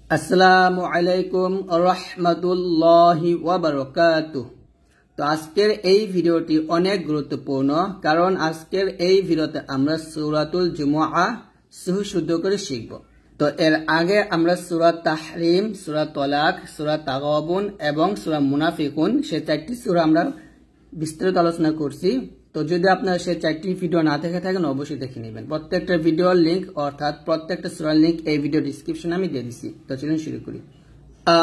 আসসালামু আলাইকুম রাহমাতুল্লাহি ওয়া বারাকাতুহু। তো আজকের এই ভিডিওটি অনেক গুরুত্বপূর্ণ, কারণ আজকের এই ভিডিওতে আমরা সূরাতুল জুমুআহ সহি শুদ্ধ করে শিখব। তো এর আগে আমরা সূরা তাহরিম, সূরা তালাক, সূরা তাগাবুন এবং সূরা মুনাফিকুন সেই চারটি সূরা আমরা বিস্তারিত আলোচনা করছি। তো যদি আপনারা সেই চারটি ভিডিও না দেখে থাকেন অবশ্যই দেখে নেবেন। প্রত্যেকটা ভিডিওর লিংক অর্থাৎ প্রত্যেকটা সূরার লিংক এই ভিডিও ডেসক্রিপশনে আমি দিয়ে দিছি। তো চলুন শুরু করি।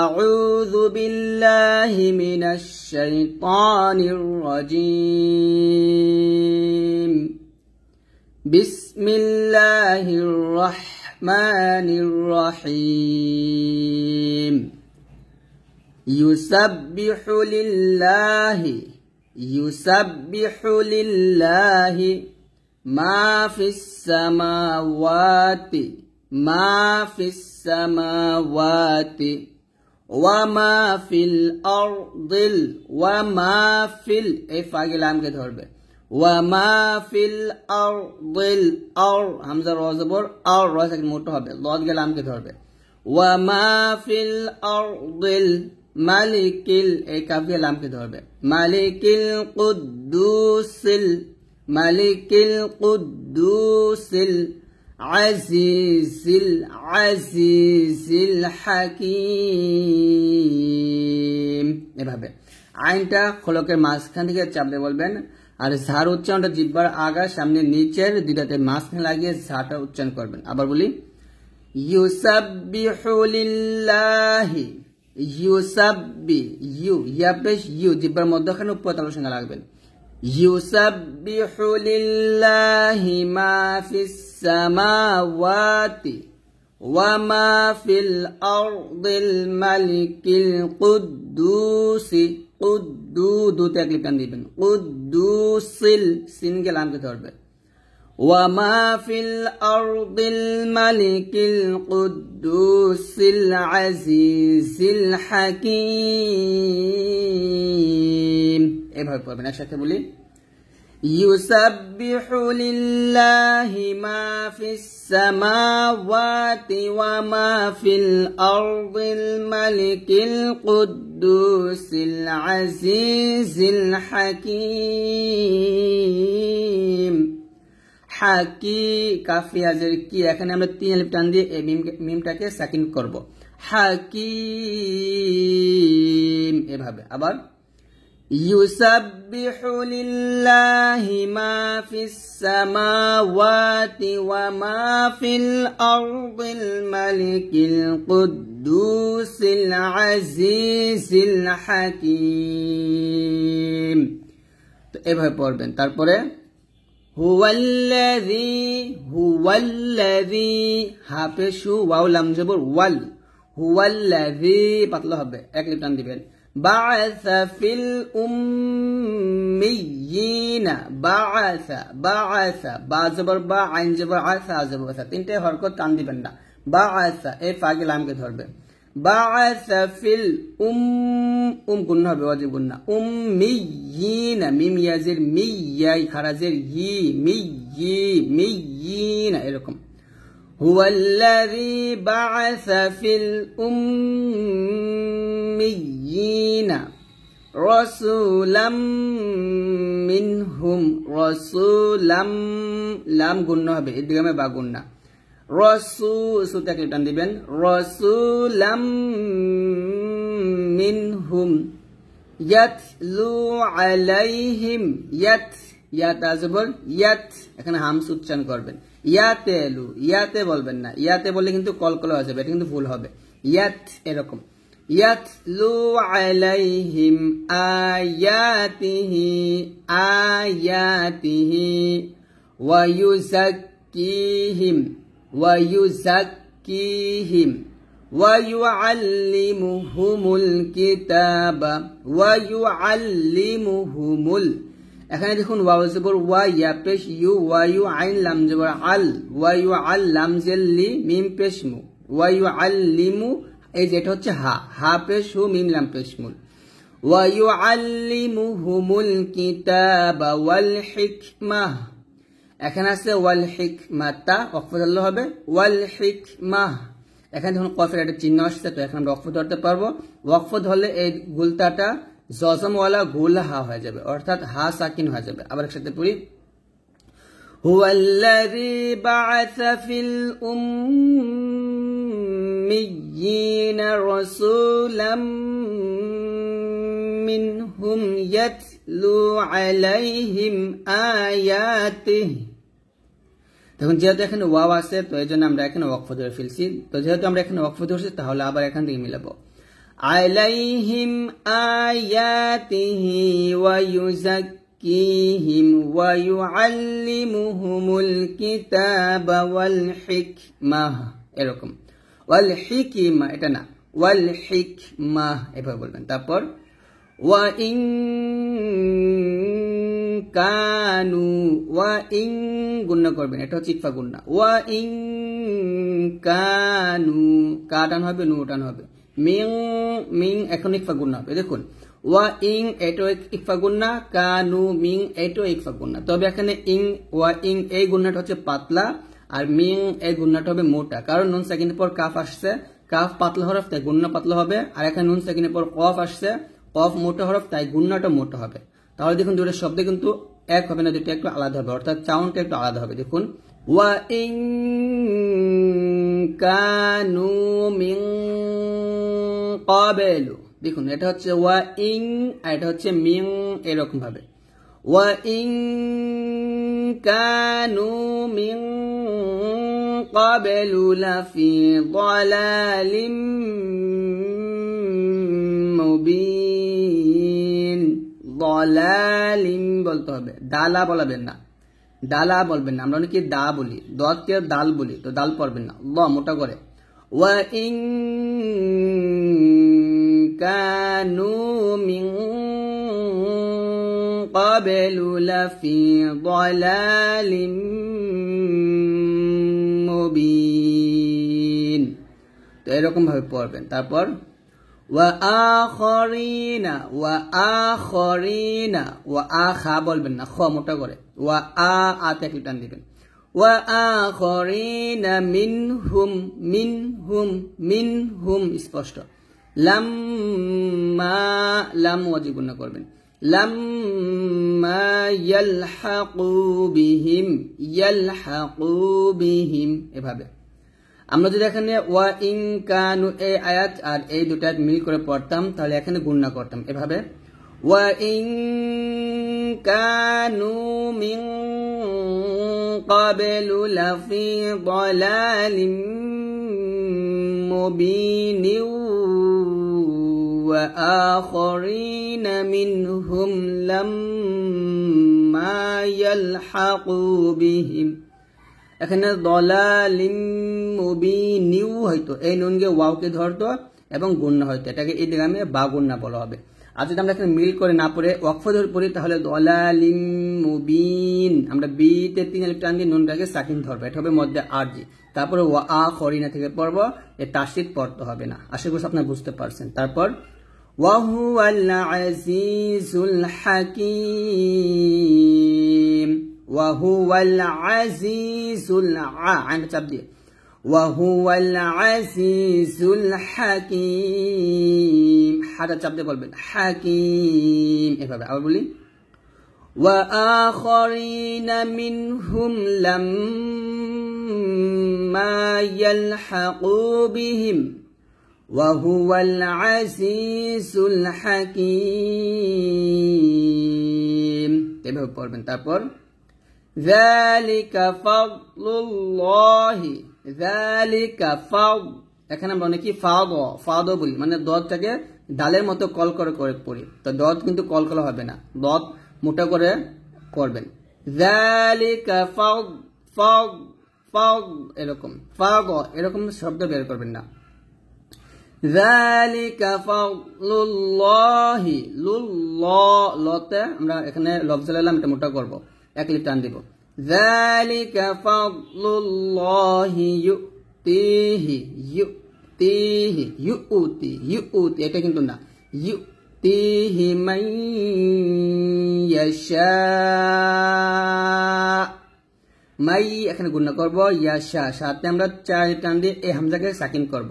আউযু বিল্লাহি মিনাশ শাইতানির রাজীম। বিসমিল্লাহির রাহমানির রহিম। ইউসাব্বিহু লিল্লাহি মা ফিস সামাওয়াতি ওয়া মা ফিল আরদিল ওয়া মা ফিল এই ফাগে লামকে ধরবে ওয়া মা ফিল আরদিল আর হামজা র জবর আর র সাকিন মোটা হবে লদ গে লামকে ধরবে ওয়া মা ফিল আরদিল মালিকিল এই কাফ দিয়ে লামকে ধরবে মালিকিল কুদ্দুসিল আজিজিল হাকিম। এভাবে আইনটা খলকের মাঝখান থেকে চাপলে বলবেন, আর ঝাড় উচ্চারণটা জিহ্বার আগা সামনে নিচের দুটাতে মাঝখানে লাগিয়ে ঝাড়টা উচ্চারণ করবেন। আবার বলি, ইউসাব্বিহু লিল্লাহি জিহ্বার মধ্যখানে উপর তালুর সঙ্গে লাগবেন। ইউসাব্বিহু লিল্লাহি মা ফিস সামাওয়াতি ওয়া মা ফিল আরদিল মালিকিল কুদ্দুসি দুতে এক লিখান দিবেন কুদ্দুসিল সিন কে লামকে ধরবে ওয়া মা ফিল আরদিল মালিকিল কুদ্দুসিল আজিজিল হাকিম। এভাবে পড়বেন। একসাথে বলি, ইউসাব্বিহু লিল্লাহি মা ফিস সামাওয়াতি ওয়া মা ফিল আরদিল মালিকিল কুদ্দুসিল আজিজিল হাকিম। হাকি কাফি আজের কি, এখানে আমরা তিন আলিফ টান দিয়ে এই মিমটাকে সাকিন করব। হাকিম। এভাবে আবার, ইউসাব্বিহু লিল্লাহি মা ফিস সামাওয়াতি ওয়া মা ফিল আরদিল মালিকিল কুদ্দুসিল আজিজিল হাকিম। তো এভাবে পড়বেন। তারপরে হুয়াল্লাযী হাফেশু ওয়াও লাম জবর ওয়াল হুয়াল্লাযী পাতলা হবে এক লিফ টান দিবেন। বাআসা ফিল উম্মিয়িনা বাআসা বা জবর বা আইন জবর আসা জবর আসা তিনটে হরকত টান দিবেন না। বাআসা এই ফাগে লামকে ধরবে। বাআসা ফিল গুণ হবে ওয়াজিব গুন্না উম্মিয়িনা মিম ইয়াজের মিয়াই খারাজের ই মিয়িনা এরকম। হুয়াল্লাযী বাআসা ফিল উম্মিয়িনা রাসূলাম মিনহুম রাসূলাম লাম গুণ হবে ইদগামে বা গুন্না সুতাকে টান দিবেন রাসূলাম মিনহুম ইয়াতলু আলাইহিম ইয়াত আজবর ইয়াত এখানে হামস উচ্চারণ করবেন। ইয়াতে বলবেন না, ইয়াতে বললে কিন্তু কলকলা হয়ে যাবে, এটা কিন্তু ভুল হবে। ইয়াত এরকম ইয়াতলু আলাইহিম আয়াতিহি ওয়া ইউযাক্কিহিম ওয়া ইউআল্লিমুহুমুল কিতাবা এখানে দেখুন ওয়াও জবর ওয়া ইয়া পেশ ইউ ওয়া ইউ আইন লাম জবর আল ওয়া ইউ আল লাম জেল লি মিম পেশ মু ওয়া ইউআল্লিমু এই যেটা হচ্ছে হা পেশ হু মিম লাম পেশ মুল ওয়া ইউআল্লিমুহুমুল কিতাবা ওয়াল হিকমাহ এখানে আছে ওয়াল হিকমাতা ওয়াকফ হবে ওয়াল হিকমাহ এখানে যখন কফের একটা চিহ্ন আসছে তো এখন আমরা ওয়াকফ ধরতে পারবো। ওয়াকফ ধরলে এই গুলতাটা জজমওয়ালা গুল হা হয়ে যাবে, অর্থাৎ হা সাকিন হয়ে যাবে। আবার একসাথে পড়ি, هو الذي بعث في الأميين رسولا منهم يتلو عليهم آياته। তখন যেহেতু এখানে ওয়াও আছে তো এই জন্য আমরা এখানে ওয়াকফ ধরে ফেলছি। তো যেহেতু আমরা এখানে ওয়াকফ ধরছি তাহলে আবার এখান থেকে মিলাবো, আলাইহিম আয়াতিহি ওয়া ইউযাক্কিহিম ওয়া ইউআল্লিমুহুমুল কিতাবা ওয়াল হিকমাহ, এরকম ওয়াল হিকমা এটা না, ওয়াল হিকমাহ এভাবে বলবেন। তারপর ওয়া ইন কানু, ওয়া ইন গুণনা করবেন, এটা হচ্ছে ইকফা গুণনা। ওয়া ইন কানু, কা টান হবে, নু টান হবে। মিং, মিং এখন ইকফা গুণনা হবে। দেখুন ওয়া ইং এটাও ইকফা গুণনা, কানু মিং এটাও ইকফা গুণনা। তবে এখানে ইং ওয়া ইং এই গুণনাটা হচ্ছে পাতলা, আর মিং এই গুণনাটা হবে মোটা, কারণ নুন সাকিনের পর কাফ আসছে, কাফ পাতলা হরফ তাই গুণনা পাতলা হবে, আর এখানে নুন সাকিনের পর কফ আসছে, কফ মোটা হরফ তাই গুণনাটা মোটা হবে। তাহলে দেখুন দুটো শব্দ কিন্তু এক হবে না, দুটো একটু আলাদা হবে, অর্থাৎ সাউন্ডটা একটু আলাদা হবে। দেখুন ওয়া ইন কানু মিন ক্বাবলু, দেখুন এটা হচ্ছে ওয়া ইন আর এটা হচ্ছে মিন, এরকম ভাবে ওয়া ইন কানু মিন ক্বাবলু লাফি যালালিম মুবিন। যালালিম বলতে হবে, দালা বলবেন না, দালা বলবেন না। আমরা অনেকে দা বলি, দকে দাল বলি, তো দাল পড়বেন না, ল মোটা করে। ওয়া ইন কানু মিন ক্বাবলু লাফি যালালিম মুবিন, তো এরকম ভাবে পড়বেন। তারপর ওয়া আখরিনা, ওয়া আখরিনা, ওয়া আ খা বলবেন না, খ মোটা করে, ওয়া আতে একটু টান দিবেন। ওয়া আখরিনা মিনহুম, মিনহুম, মিনহুম স্পষ্ট। লাম্মা, লাম ওয়াজিব গুণনা করবেন, লাম্মা ইয়ালহাকু বিহিম, ইয়ালহাকু বিহিম এভাবে। আমরা যদি এখানে ওয়া ইন কানু এই আয়াত আর এই দুটো আয়াত মিল করে পড়তাম তাহলে এখানে গুণনা করতাম এভাবে, ওয়া ইন কানু মিন ক্বাবলু লাফি যালালিম মুবিন ওয়া আখরিনা মিনহুম লাম্মা ইয়ালহাকু বিহিম। এখানে দলালিম মুবিনিউ হয়তো এই নুনকে ওয়াওকে ধরতো এবং গুণনা হয়তো, এটাকে ইদগামে বা গুণনা বলা হবে। আর যদি আমরা এখানে মিল করে না পড়ে ওয়াকফ ধরে পড়ি তাহলে দলালিম মুবিন, আমরা বিতে 3 আলিফ টান দিয়ে নুনটাকে সাকিন ধরবো, এটা হবে মধ্যে আরজি। তারপরে ওয়া আখরিনা থেকে পড়বো, এ তাসদীদ পড়তে হবে না। আশা করি আপনারা বুঝতে পারছেন। তারপর ওয়া হুয়াল আজিজুল হাকীম, ওয়া হুয়াল আজিজুল আইন চাপ দিয়ে, ওয়া হুয়াল আজিজুল হাকীম, হাটা চাপ দিয়ে বলবেন হাকীম এভাবে। আবার বলি ওয়া আখরিনা মিনহুম লাম্মা ইয়ালহাকু বিহিম ওয়া হুয়াল আজিজুল হাকীম এভাবে পড়বেন। তারপর যালিকা ফাদলুল্লাহি, যালিকা ফাদ, এখানে আমরা অনেকে ফাদ বলি, মানে দতটাকে ডালের মতো কল করে করে পড়ি, তো দত কিন্তু কল করা হবে না, দত মোটা করে করবেন। যালিকা ফাদ, ফাদ, ফাদ এরকম, ফাদ এরকম শব্দ বের করবেন না। যালিকা ফাদলুল্লাহি, লুল্লাহ লতে আমরা এখানে লফজ লাম এটা মোটা করব, এক লিপ টান দিব। যালিকা ফাদলুল্লাহি ইউতিহি, ইউতিহি, ইউতি, ইউতি এটা কিন্তু না, ইউতিহি মান ইয়াশা, মাই এখানে গুণনা করব ইয়াশা সাথে আমরা 4 আলিফ টান দিয়ে এই হামজাকে সাকিন করব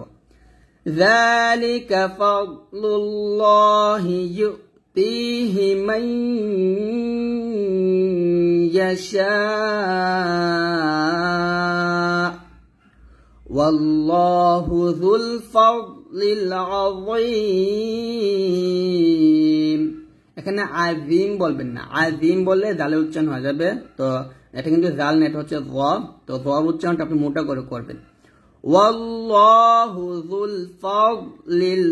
যালিকা ফাদলুল্লাহি ইউতিহি মান ইয়াশা ওয়াল্লাহু যুল ফাদলিল আযীম এখানে আযীম বলবেন না আযীম বললে জালের উচ্চারণ হয়ে যাবে তো এটা কিন্তু জাল না এটা হচ্ছে য তো য উচ্চারণটা আপনি মোটা করে করবেন ওয়াল্লাহু যুল ফাদলিল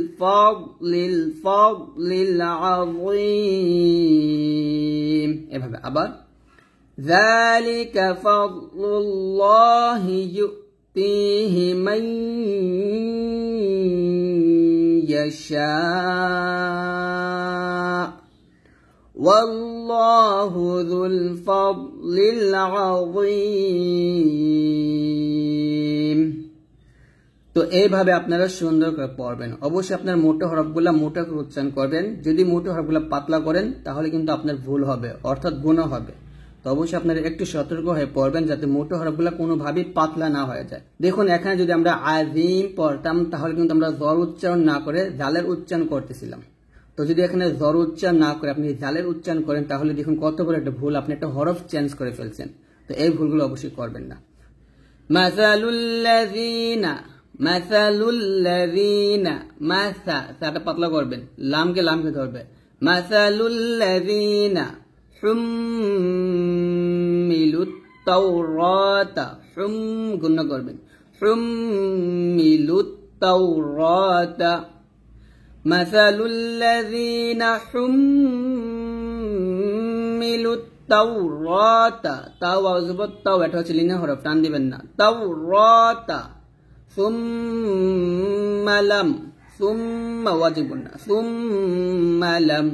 আযীম এভাবে আবার যালিকা ফাদলুল্লাহি ইউতিহি মান ইয়াশা ওয়াল্লাহু যুল ফাদলিল আযীম তো এইভাবে আপনারা সুন্দর করে পড়বেন অবশ্যই আপনার মোটা হরফগুলো মোটা করে উচ্চারণ করবেন যদি মোটা হরফগুলো পাতলা করেন তাহলে কিন্তু আপনার ভুল হবে অর্থাৎ গুনাহ হবে তো অবশ্যই আপনারা একটু সতর্ক হয়ে পড়বেন যাতে মোটা হরফগুলো কোনোভাবেই পাতলা না হয়ে যায় দেখুন এখানে যদি আমরা আযীম পড়তাম তাহলে কিন্তু আমরা জর উচ্চারণ না করে জালের উচ্চারণ করতেছিলাম তো যদি এখানে জর উচ্চারণ না করে আপনি জালের উচ্চারণ করেন তাহলে দেখুন কত বড় একটা ভুল আপনি একটা হরফ চেঞ্জ করে ফেলছেন তো এই ভুলগুলো অবশ্যই করবেন না মাসালুল্লাযীনা মাসা সাটা পাতলা করবেন লামকে ধরবে মাসালুল্লাযীনা হুম্মিলুত তাওরাতা গুণনা করবেন হুম্মিলুত তাওরাতা মাসালুল্লাযীনা হুম্মিলুত তাওরাতা তাও আযবত তাও এটা হচ্ছে লিনা হরফ টান দিবেন না তাওরাতা সুম্মা লাম সুম্মা ওয়াজিবুন না সুম্মা লাম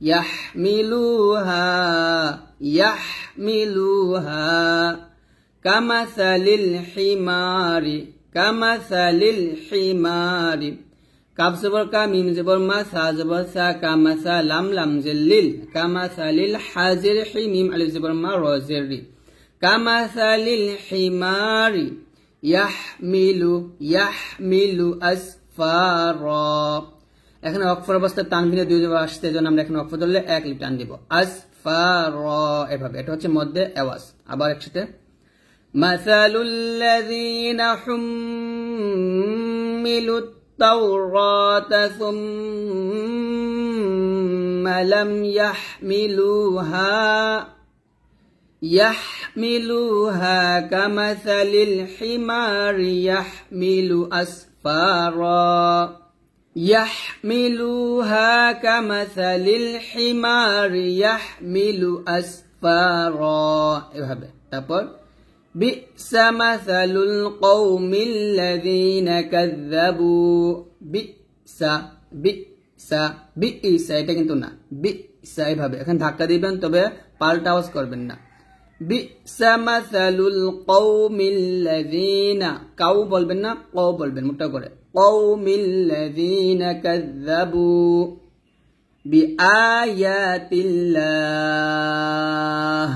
ইয়াহমিলুহা কামাসালিল হিমারি কাফ জবর কা মিম জবর মা সা জবর সা কামাসা লাম জিল কামাসালিল হাজির হি মিম আলিফ জবর মা র জির রি কামাসালিল হিমারি ইয়াহমিলু আসফারা এখানে অক্ষর অবস্থায় তানবিনে দুই জবর আসছে এজন্য আমরা এখানে অক্ষর ধরলে এক লিপ টান দিব আসফারা এভাবে এটা হচ্ছে মধ্যে আওয়াজ আবার একসাথে মাসালুল্লাযীনা হুম্মিলুত তাওরাতা সুম্মা লাম ইয়াহমিলুহা কামাসালিল হিমারি ইয়াহমিলু আসফারা يحملوها كمثل الحمار يحمل أسفارا এভাবে তারপর بئس مثل القوم الذين كذبوا بئس এটা কিন্তু না بئس এভাবে এখানে ধাক্কা দিবেন তবে পাল্টা আওয়াজ করবেন না بئس مثل القوم الذين কাউ বলবেন না ক বলবেন মোটা করে قوم الذين كذبوا بآيات الله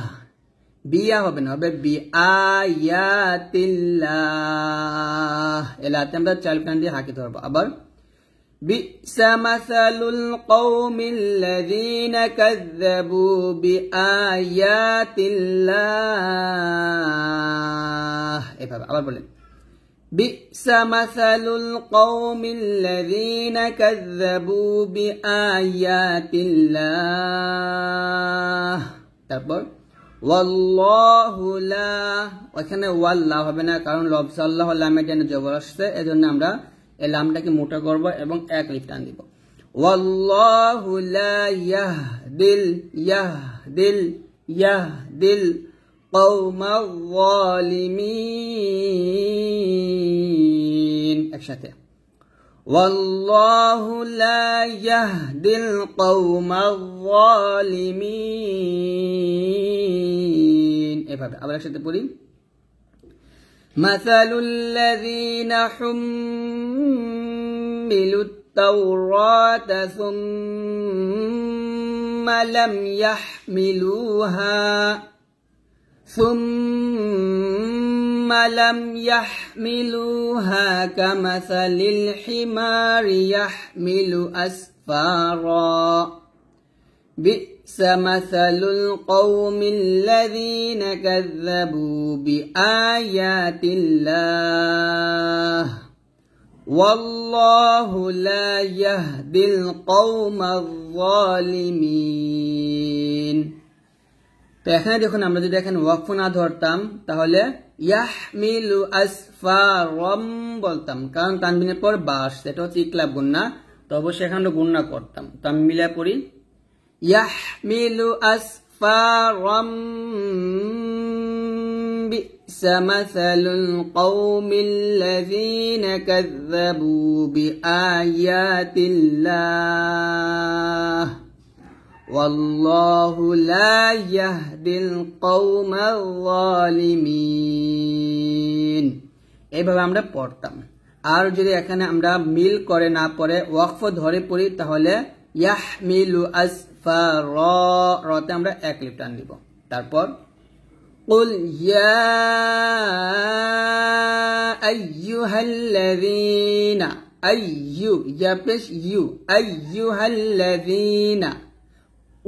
বিয়া হবে না হবে বিআয়াতিল্লাহ এলাতে আমরা চাল প্যান দিয়ে হাঁকি ধরবো আবার بئس مثل القوم الذين كذبوا بآيات الله এভাবে আবার বলেন بئس مثل القوم الذين كذبوا بآيات الله তারপর ওয়াল্লাহু লা ওখানে ওয়াল্লাহ হবে না কারণ লফজ আল্লাহ লামের জন্য জবর আসছে এজন্য আমরা এই লামটাকে মোটা করব এবং এক লিফ টান দিব ওয়াল্লাহু লা ইয়াহদিল কওমাল যালিমিন একসাথে والله لا يهدي القوم الظالمين এভাবে আবার একসাথে পড়ি مثل الذين حملوا التوراة ثم ثم لم يحملوها كمثل الحمار يحمل أسفارا بئس مثل القوم الذين كذبوا بآيات الله والله لا يهدي القوم الظالمين তো এখানে দেখুন আমরা যদি এখানে ওয়াকফ না ধরতাম তাহলে ইয়াহমিলু আসফারম বলতাম, কারণ তানবিনের পর বাস, এটা হচ্ছে ইকলাব গুন্না, তো অবশ্যই এখানে গুন্না করতাম। তো আমি মিলা পড়ি ইয়াহমিলু আসফারম বি'সা মাসালুল কওমিল্লাযীনা কাযযাবু বিআয়াতিল্লাহ والله لا يهدي القوم الظالمين। এইভাবে আমরা পড়তাম। আর যদি এখানে আমরা মিল করে না পড়ে ওয়াকফ ধরে পড়ি তাহলে ইয়াহমিলু আসফারা, রতে আমরা এক লিফ টান দিব। তারপর قل يا أيها الذين يا পেশ ইউ أيها الذين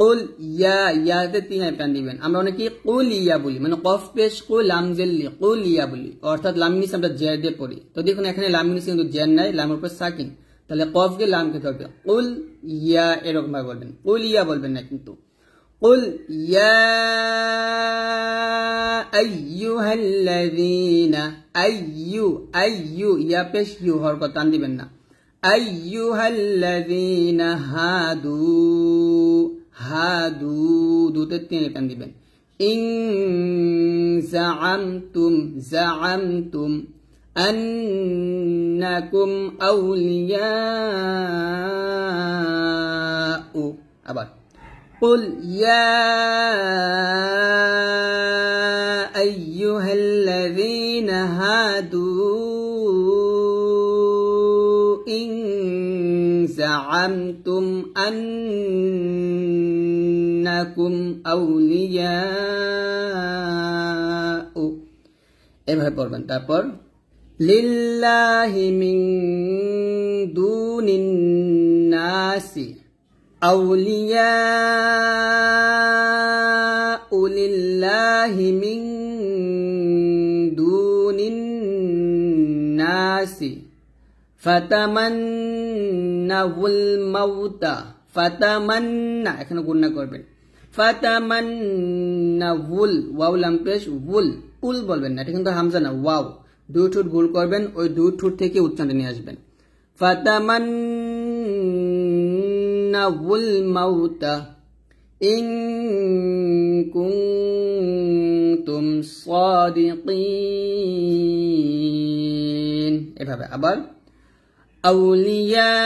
কুল ইয়াতে তিন টান দিবেন। আমরা অনেকে কুল ইয়া বলি, মানে কফ পেশ কু লাম জেল্লি কুল ইয়া বলি, অর্থাৎ লাম নিচে আমরা জের দিয়ে পড়ি। তো দেখুন এখানে লাম নিচে কিন্তু জের নাই, লামের উপর সাকিন, তাহলে কফ কে লাম কে ধরবে কুল ইয়া, এরকম ভাবে বলবেন, কুল ইয়া বলবেন না কিন্তু। কুল ইয়া আইয়ুহাল্লাযীনা, আইয়ু ইয়া পেশ ইউ হরকত টান দিবেন না। আইয়ুহাল্লাযীনা হাদু দুতে তিন টান দিবেন। ইন জাআমতুম আন্নাকুম আউলিয়াউ, আবার কুল ইয়া আইয়ুহাল্লাযীনা হাদু ইন জাআমতুম আন্নাকুম আউলিয়াউ, এভাবে পড়বেন। তারপর লিল্লাহি মিন দুনিন নাসি আউলিয়াউ, লিল্লাহি মিন দুনিন নাসি ফাতামান্নাউল মাউতা, ফাতামান্না এখানে গুণনা করবেন, ফাতামান্নাউল ওয়াও লাম পেশ উল, উল বলবেন না, এটা কিন্তু হামজা না ওয়াও, দুই ঠোঁট ভুল করবেন, ওই দুই ঠোঁট থেকে উচ্চারণে নিয়ে আসবেন। ফাতামান্নাউল মাউতা ইন কুনতুম সাদিকিন, এভাবে। আবার আউলিয়াউ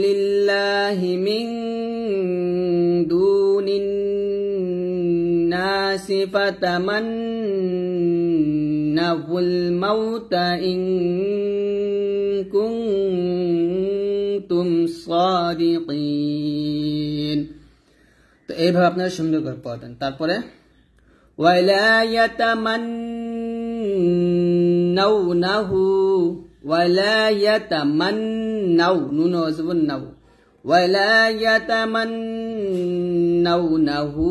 লিল্লাহি মিন দুনিন নাসি ফাতামান্নাউল মাউতা ইন কুনতুম সাদিকিন। তো এইভাবে আপনারা সুন্দর করে পড়বেন। তারপরে ওয়ালা ইয়াতামান্নাউনাহু, ওয়ালা ইয়াতামান্নাউ নুন ওয়াজবুন নাউ, ওয়ালা ইয়াতামান্নাউনাহু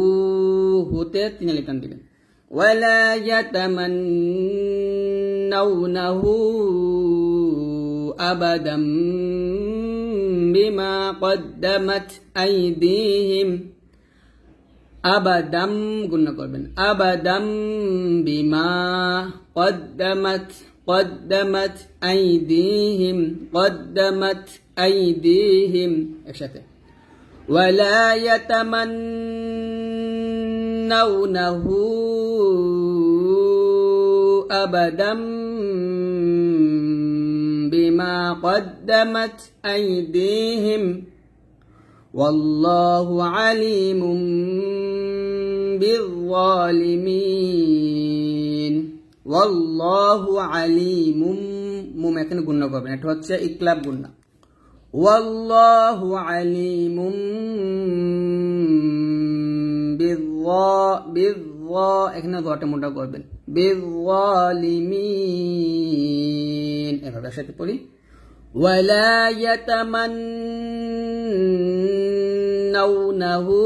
হুতে তিন আলিফ টান দিবেন। ওয়ালা ইয়াতামান্নাউনাহু আবাদাম বিমা কদ্দামাত আইদিহিম, আবাদাম গুণনা করবেন, আবাদাম বিমা কদ্দামাত আইদিহিম, কদ্দামাত আইদিহিম একসাথে। ওয়ালা ইয়াতামান্নাউনাহু আবাদাম বিমা কদ্দামাত আইদিহিম والله عليم بالظالمين, والله عليم মুম এখানে গুণনা করবেন, এটা হচ্ছে ইকলাব গুণনা। ওয়াল্লাহু আলিমুম এখানে দোয়াটা মোটা করবেন বিযালিমিন এভাবে সাথে পড়ি ওয়ালা ইয়াতামান্নাউনাহু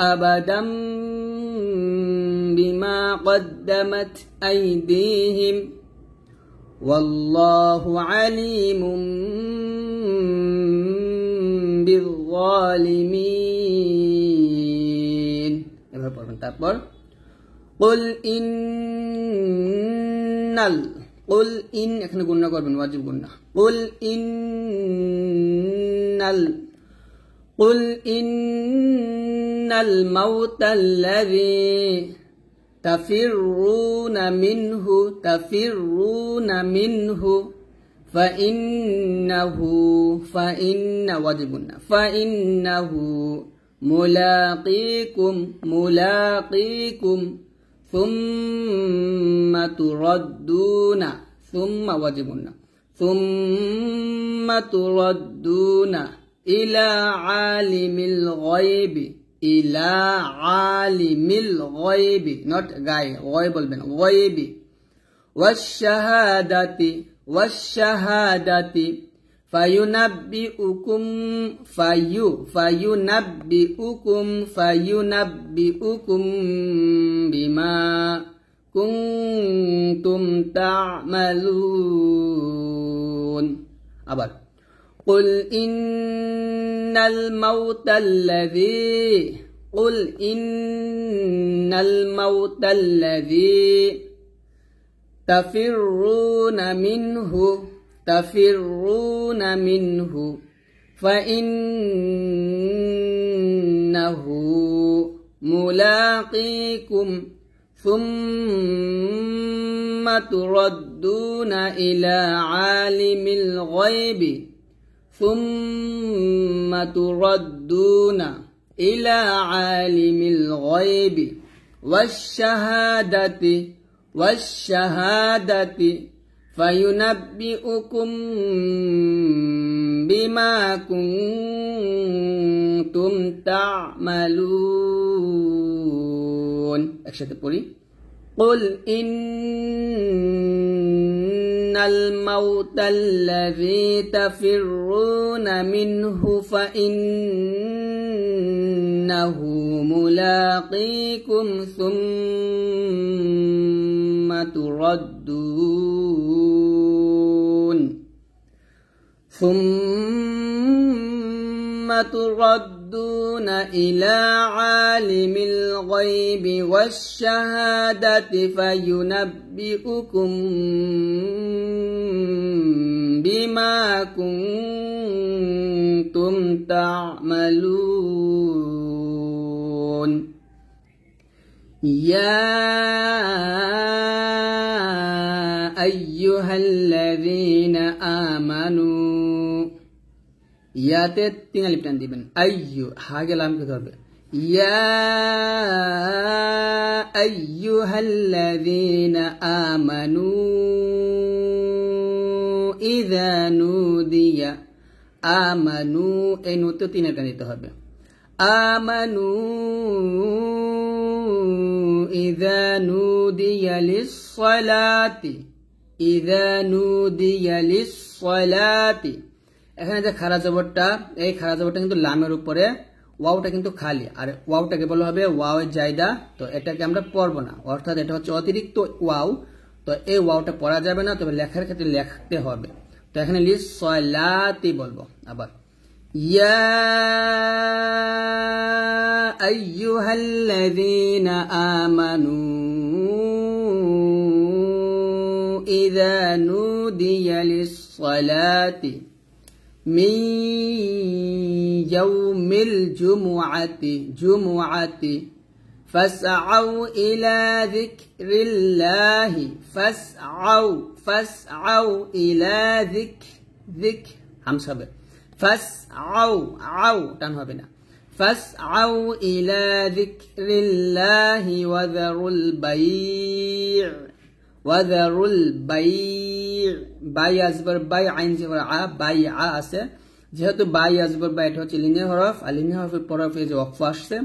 আবাদাম বিমা কদ্দামাত আইদিহিম ওয়াল্লাহু আলিমুম বিযালিমিন এভাবে পড়বেন তারপর কুল ইন এখানে গুণনা করবেন ওয়াজিব গুণনা কুল ইন্নাল মাউতাল্লাযী তাফিরুনা মিনহু فإنه ملاقيكم ثم تردون إلى عالم الغيب not غيب غيب والشهادة فينبئكم بما كنتم تعملون আবার قل إن الموت الذي تفرون منه فإنه ملاقيكم ثم تردون إلى عالم الغيب والشهادة فينبئكم بما كنتم تعملون একসাথে পড়ি قل إن الموت الذي تفرون منه فإنه ملاقيكم ثم تردون إلى عالم الغيب والشهادة فينبئكم بما كنتم تعملون يا أيها الذين آمنوا ইয়াতে তিন আলিফ টান দিবেন আইয়ু হাগে লামকে ধরবে ইয়া আইয়ুহাল্লাযীনা আমানু ইযা নুদিয়া আমানু এই নুতে তিনের টান দিতে হবে আমানু ইযা নুদিয়া লিস-সালাতি এখানে যে খারা জবরটা এই খারা জবরটা কিন্তু লামের উপরে ওয়াওটা কিন্তু খালি আর ওয়াওটাকে বলা হবে ওয়াওয়ের জায়দা তো এটাকে আমরা পড়ব না অর্থাৎ এটা হচ্ছে অতিরিক্ত ওয়াও তো এই ওয়াওটা পড়া যাবে না তবে লেখার ক্ষেত্রে লিখতে হবে তো এখানে লিস-সালাতি বলবো আবার ইয়া আইয়ুহাল্লাযীনা আমানু ইযা নুদিয়া লিস-সালাতি من يوم الجمعة فاسعوا إلى ذكر الله فاسعوا إلى ذكر همسة فاسعوا إلى ذكر الله وذروا البيع বাই আসবার বাই আইন জবর আ বাই আ আছে যেহেতু বাই আসবার বাই এটা হচ্ছে লিনিয়ার হরফ আর লিনিয়ার হরফের পর এই যে ওয়াকফ আসছে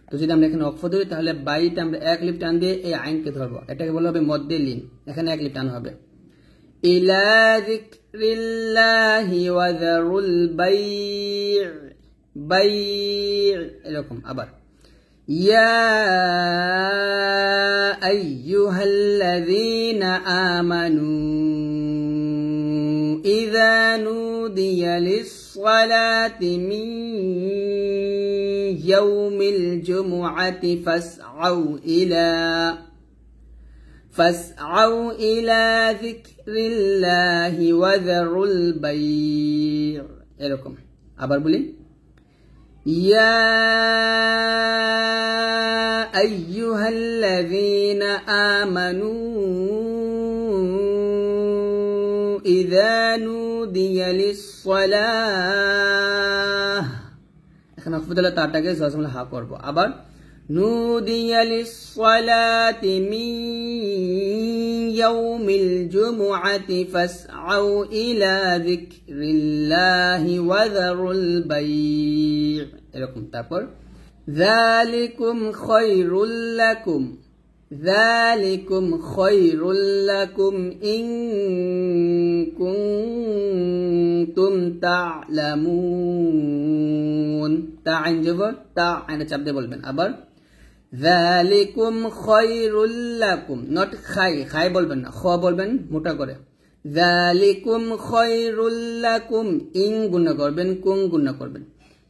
তো যদি আমরা এখানে ওয়াকফ ধরি তাহলে বাইতে আমরা এক লিফ টান দিয়ে এই আইনকে ধরবো এটাকে বলা হবে মধ্যে লিন এখানে এক লিফ টান হবে ইলা যিকরিল্লাহি ওয়া যারুল বাই এরকম আবার ইয়া আইয়ুহাল্লাযীনা আমানু ইযা নুদিয়া লিস-সালাতি মিন ইয়াউমিল জুমআতি ফাসআউ ইলা যিকরিল্লাহি ওয়া যারুল বাই এরকম আবার বলি ইয়া আইয়ুহাল্লাযীনা আমানু ইযা নুদিয়া লিস-সালাহ এখানে অফদলা তাটাকে জজমুল হা করব আবার নুদিয়া লিস-সালাতি মিন ইয়াউমিল জুমআতি ফাসআউ ইলা যিকরিল্লাহি ওয়া যারুল বাই এরকম তারপর যালিকুম খায়রুল লাকুম ইন কুনতুম তা'লামুন তা আইন জবর তা আইনে চাপ দিয়ে বলবেন আবার যালিকুম খায়রুল লাকুম নট খাই বলবেন না খ বলবেন মোটা করে যালিকুম খায়রুল লাকুম ইন গুণা করবেন কুন গুণা করবেন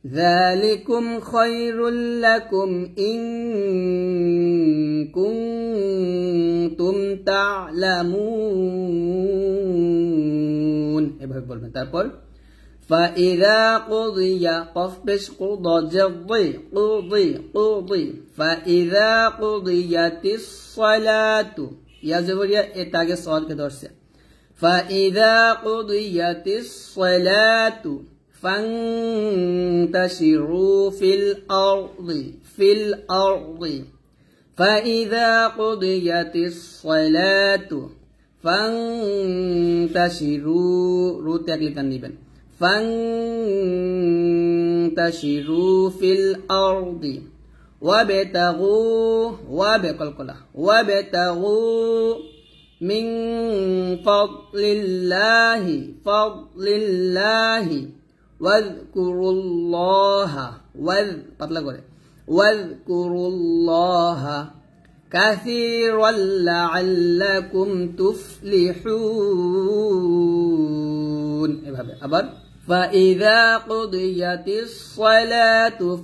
যালিকুম খায়রুল লাকুম ইন কুনতুম তা'লামুন এভাবে বলবেন তারপর فإذا قضي قفش قضي فإذا قضيت الصلاة يا زبريا اتاگه صاد کے دور سے فإذا قضيت الصلاة فانتشروا في الأرض فإذا قضيت الصلاة فانتشروا روت اگلی تن نیبن فانتشروا في الأرض وابتغوا من فضل الله واذكروا الله كثيرا لعلكم تفلحون এভাবে আবার فإذا قضيت الصلاة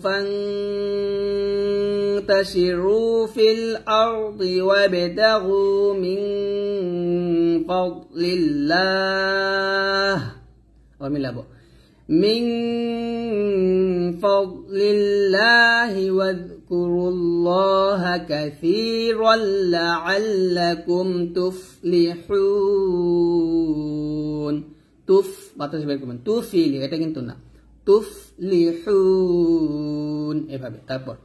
فانتشروا في الأرض وابتغوا من فضل الله من فضل الله واذكروا الله كثيرا لعلكم تفلحون তুফ বাতাস বের করবেন তুফিলি এটা কিন্তু না তুফলিহুন এভাবে তারপর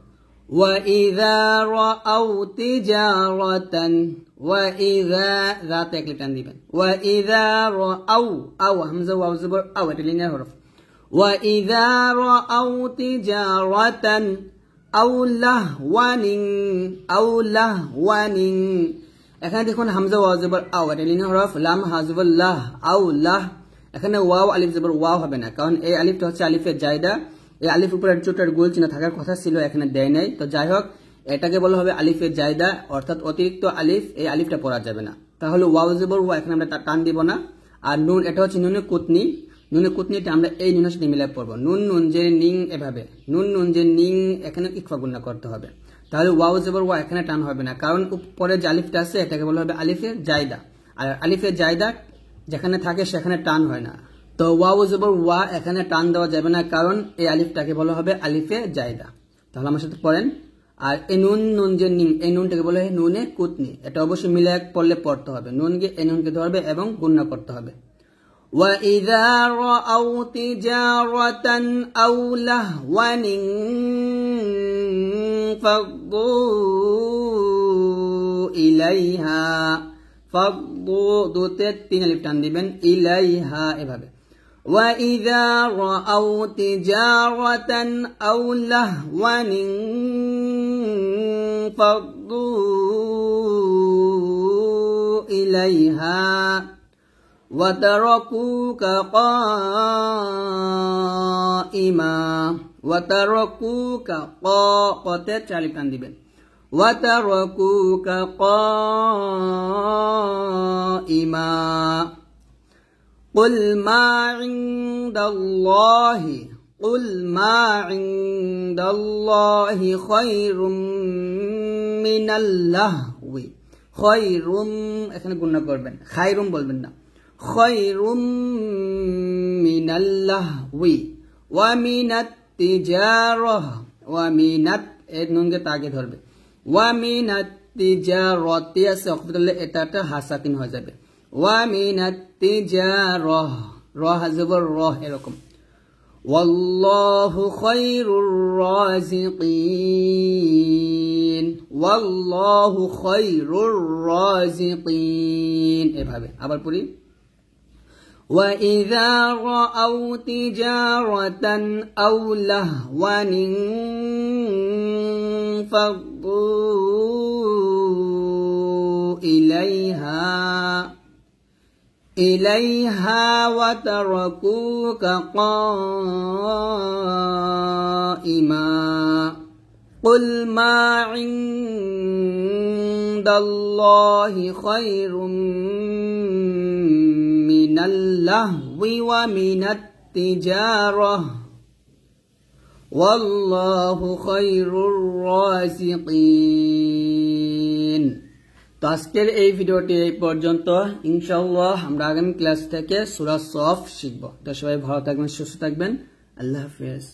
ওয়াইযা রাআউ তিজারাতান ওয়াইযা রাত এক লিটান দিবেন ওয়াইযা রাআউ আও হামজা ওয়াও জবর আও এটা লিনিয়ার হরফ ওয়াইযা রাআউ তিজারাতান আও লাহওয়ানিন এখানে দেখুন হামজা ওয়াও জবর আও এটা লিনিয়ার হরফ লাম হাজবুল লাহ আও লাহ এখানে ওয়াও আলিফ জবর ওয়াও হবে না কারণ এই আলিফটা হচ্ছে আলিফের জায়দা এই আলিফ উপরে ছোট গোল চিহ্ন থাকার কথা ছিল এখানে দেয় নাই তো যাই হোক এটাকে বলা হবে আলিফের জায়দা অর্থাৎ অতিরিক্ত আলিফ এই আলিফটা পড়া যাবে না তাহলে ওয়াও জবর ওয়া এখানে আমরা টান দিব না আর নুন এটা হচ্ছে নুনে কুতনিটা আমরা এই নুনের সাথে মিলাই পড়ব নুন যে নিং এভাবে নুন যে নিং এখানে ইকফা গুণা করতে হবে তাহলে ওয়াও জবর ওয়া এখানে টান হবে না কারণ উপরে যে আলিফটা আছে এটাকে বলা হবে আলিফের জায়দা আর আলিফের জায়দা যেখানে থাকে সেখানে টান হয় না তো ওয়াও জবর ওয়া এখানে টান দেওয়া যাবে না কারণ এই আলিফটাকে বলা হবে আলিফে জায়দা তাহলে আমার সাথে পড়েন আর এই নুন যে নিং এই নুনটাকে বলা হয় নুনে কুতনি এটা অবশ্যই মিলে পড়লে পড়তে হবে নুনকে এই নুনকে ধরবে এবং গুণনা করতে হবে وَإِذَا رَأَوْا تِجَارَةً أَوْ لَهْوًا انفَضُّوا ফাগদু দুতে 3 আলিফ টান দিবেন ইলাইহা এভাবে وَإِذَا رَأَوْا تِجَارَةً أَوْ لَهْوًا انفَضُّوا إِلَيْهَا وَتَرَكُوكَ قَائِمًا وَتَرَكُوكَ قَاتَ চালিপ টান দিবেন وَتَرَكُوكَ قَائِمًا قل ما عند الله خير من اللهو خير এখানে গুণনা করবেন খায়রুম বলবেন না খায়রুম মিনাল লাহওয়ি ওয়া মিনাত তিজারাহ ওয়া মিনাত এর নুনকে তাকে ধরবে ওয়া মিনাত তিজারাতি আছে অক্ষরলে এটা হাসাকিন হয়ে যাবে ومن التجارة راح زبر راح এরকম والله خير الرازقين والله خير الرازقين এভাবে আবার পড়ি وإذا رأوا تجارة أو لهوا انفضوا إليها وتركوك قائما قل ما عند الله خير من اللهو ومن التجارة والله خير الرازقين তো আজকের এই ভিডিওটি এই পর্যন্ত ইনশাআল্লাহ আমরা আগামী ক্লাস থেকে সূরা সফ শিখব তো সবাই ভালো থাকবেন সুস্থ থাকবেন আল্লাহ হাফেজ